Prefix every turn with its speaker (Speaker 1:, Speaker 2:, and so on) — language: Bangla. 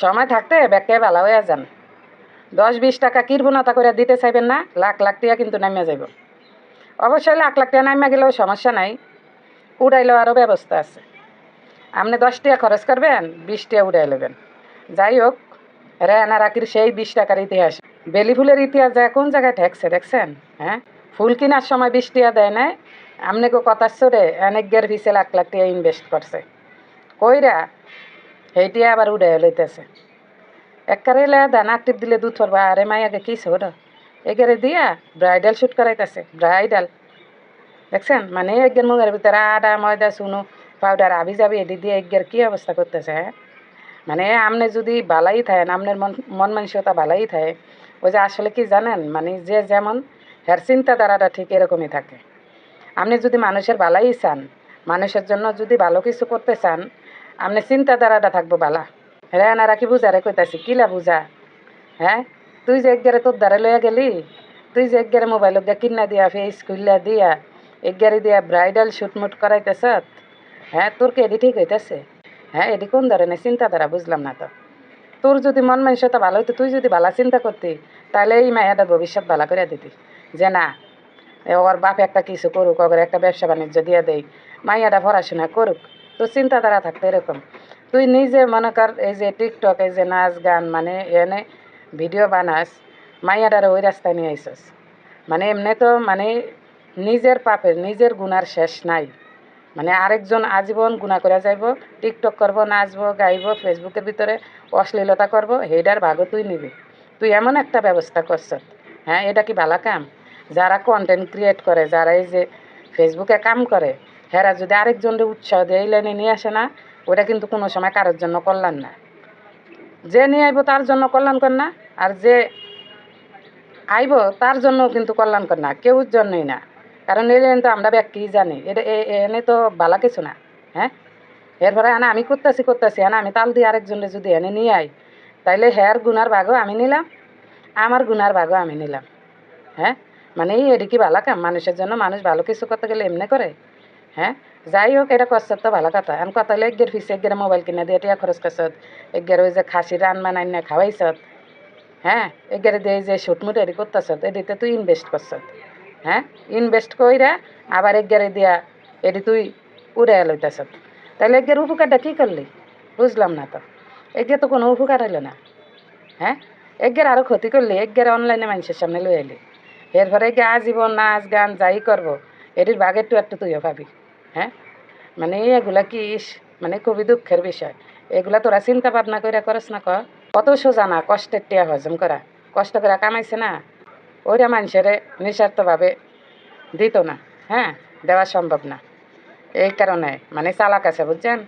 Speaker 1: সময় থাকতে ব্যাগকে ভালো হয়ে যান। 10-20 টাকা কৃপণতা করে দিতে চাইবেন না, লাখ লাখ টাকা কিন্তু নামিয়ে যাইব। অবশ্যই লাখ লাখ টাকা নামিয়ে গেলেও সমস্যা নাই, উড়াইলেও আরও ব্যবস্থা আছে। আপনি 10 টাকা খরচ করবেন, 20 টাকা উড়াই নেবেন। যাই হোক, রেহানা রাখির সেই 20 টাকার ইতিহাস, বেলি ফুলের ইতিহাস যায় কোন জায়গায় ঠেকছে দেখছেন? হ্যাঁ, ফুল কেনার সময় 20 টাকা দেয় নাই, আপনাকে কথা চড়ে অনেকের পিছে লাখ লাখ টাকা ইনভেস্ট করছে, কইরা সেইটি আবার উড়াই লইতেছে। একবারে দেন আক্টিভ দিলে দুধ পড়বা, আরে মাইয়াকে কি ছোট এগেরে দিয়া ব্রাইডাল শ্যুট করাইতেছে। ব্রাইডাল দেখছেন? মানে এগের মুখের ভিতরে আটা ময়দা চুনো পাউডার আবি যাবি এটি দিয়ে এগের কী অবস্থা করতেছে। হ্যাঁ, মানে আপনি যদি বালাই থাকেন, আপনার মন মানসিকতা বালাই থাকে, ওই যে আসলে কি জানেন, মানে যে যেমন হের চিন্তাধারাটা ঠিক এরকমই থাকে। আপনি যদি মানুষের বালাই চান, মানুষের জন্য যদি ভালো কিছু করতে চান, আপনি চিন্তাধারাটা থাকবো বালা। রেহানা রাখি বুঝারে কইতাছি, কিলা বুঝা? হ্যাঁ, তুই যে একগারে তোর দ্বারা লইয়া গেলি, তুই যে একগারে মোবাইল কিনা দিয়া ফেস খুললা দিয়া একগারে দিয়া ব্রাইডাল শুটমুট করাইতেছ, হ্যাঁ তোর কি এডি ঠিক হইতেছে? হ্যাঁ, এডি কোন ধরনের চিন্তাধারা বুঝলাম না তো। তোর যদি মন মানসিকতা ভালো হইতো, তুই যদি ভালো চিন্তা করতি, তাহলে এই মায়াটার ভবিষ্যৎ ভালো করে দিতি, যে না ওর বাপ একটা কিছু করুক, ওর একটা ব্যবসা বাণিজ্য দিয়ে দেই, মাইয়াটা পড়াশোনা করুক, তোর চিন্তাধারা থাকতো এরকম। তুই নিজে মনে কর এই যে টিকটক, এই যে নাচ গান, মানে এনে ভিডিও বানাস, মাইয়াটারে ওই রাস্তায় নিয়ে আইসস। মানে এমনি তো মানে নিজের পাপের নিজের গুনার শেষ নাই। মানে আরেকজন আজীবন গুণা করে যাইব, টিকটক করব, নাচবো, গাইব, ফেসবুকের ভিতরে অশ্লীলতা করব, হেডার ভাগও তুই নিবি। তুই এমন একটা ব্যবস্থা করছ, হ্যাঁ এটা কি ভালো কাম? যারা কন্টেন্ট ক্রিয়েট করে, যারা এই যে ফেসবুকে কাম করে, হেরা যদি আরেকজনের উৎসাহ দিয়ে এই লাইনে নিয়ে আসে না, ওটা কিন্তু কোনো সময় কারোর জন্য কল্যাণ না। যে নিয়ে আইব তার জন্য কল্যাণকর না, আর যে আইব তার জন্য কিন্তু কল্যাণকর না, কেউর জন্যই না। কারণ এই তো আমরা ব্যক্তি জানি এটা এনে তো বালা কিছু না। হ্যাঁ, এরপরে আনা আমি করতেছি আনা আমি তাল দিয়ে আরেকজনের যদি এনে নিয়ে আই, তাইলে হের গুনার ভাগও আমি নিলাম, আমার গুনার ভাগও আমি নিলাম। হ্যাঁ, মানে এটি কি ভালো কাম? মানুষের জন্য মানুষ ভালো কিছু করতে গেলে এমনি করে? হ্যাঁ, যাই হোক, এটা করছত তো ভালো কথা। এখন কথা হলে একগের ফিসে একগের মোবাইল কিনে দিয়ে টিয়া খরচ করছত, একগের ওই যে খাসি রান বানাই না খাওয়াইছত, হ্যাঁ এগেরে দিয়ে যে শুটমুট এডি করতেছ, এডিতে তুই ইনভেস্ট করছ। হ্যাঁ, ইনভেস্ট কইরা আবার একগারে দিয়া এডি তুই উড়ে লইতেছ, তাহলে এগের উপকারটা কী করলি? বুঝলাম না তো। এগে তো কোনো উপকার হইল না। হ্যাঁ, এগের আরও ক্ষতি করলি, এগের অনলাইনে মানুষের সামনে লই এলি, এরপরে এগে আজীবন নাচ গান যাই করবো, এটির ভাগের একটু তুইও পাবি। হ্যাঁ, মানে এগুলা কি মানে খুবই দুঃখের বিষয়। এগুলা তোরা চিন্তা ভাবনা করে করস না? কত সোজা না কষ্টের টিয়া হজম করা, কষ্ট করে কামাইছে না, ওইটা মানুষের নিঃস্বার্থভাবে দিত না। হ্যাঁ, দেওয়া সম্ভব না, এই কারণে মানে চালাক আছে বুঝছেন।